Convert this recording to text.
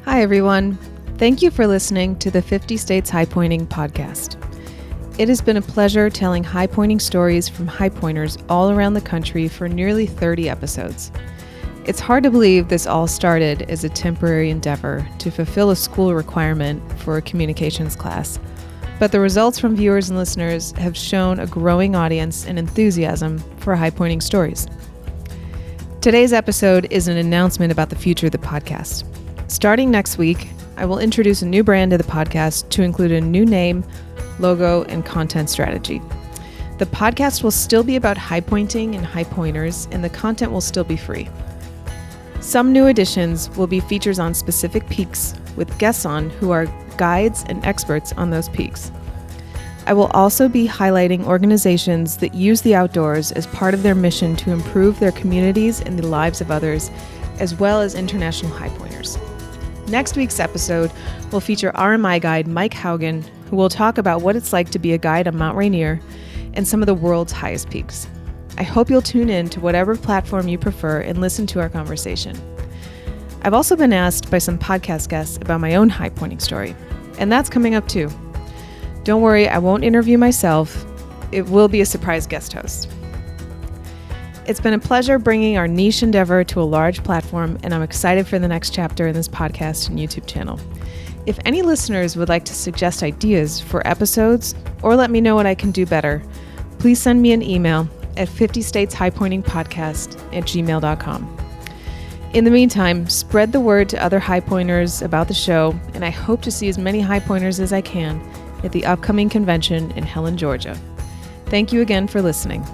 Hi, everyone. Thank you for listening to the 50 States High Pointing podcast. It has been a pleasure telling high pointing stories from high pointers all around the country for nearly 30 episodes. It's hard to believe this all started as a temporary endeavor to fulfill a school requirement for a communications class, but the results from viewers and listeners have shown a growing audience and enthusiasm for high pointing stories. Today's episode is an announcement about the future of the podcast. Starting next week, I will introduce a new brand to the podcast to include a new name, logo, and content strategy. The podcast will still be about high pointing and high pointers, and the content will still be free. Some new additions will be features on specific peaks with guests on who are guides and experts on those peaks. I will also be highlighting organizations that use the outdoors as part of their mission to improve their communities and the lives of others, as well as international high pointers. Next week's episode will feature RMI guide Mike Haugen, who will talk about what it's like to be a guide on Mount Rainier and some of the world's highest peaks. I hope you'll tune in to whatever platform you prefer and listen to our conversation. I've also been asked by some podcast guests about my own high pointing story, and that's coming up too. Don't worry, I won't interview myself. It will be a surprise guest host. It's been a pleasure bringing our niche endeavor to a large platform, and I'm excited for the next chapter in this podcast and YouTube channel. If any listeners would like to suggest ideas for episodes or let me know what I can do better, please send me an email at 50stateshighpointingpodcast@gmail.com. In the meantime, spread the word to other high pointers about the show, and I hope to see as many high pointers as I can at the upcoming convention in Helen, Georgia. Thank you again for listening.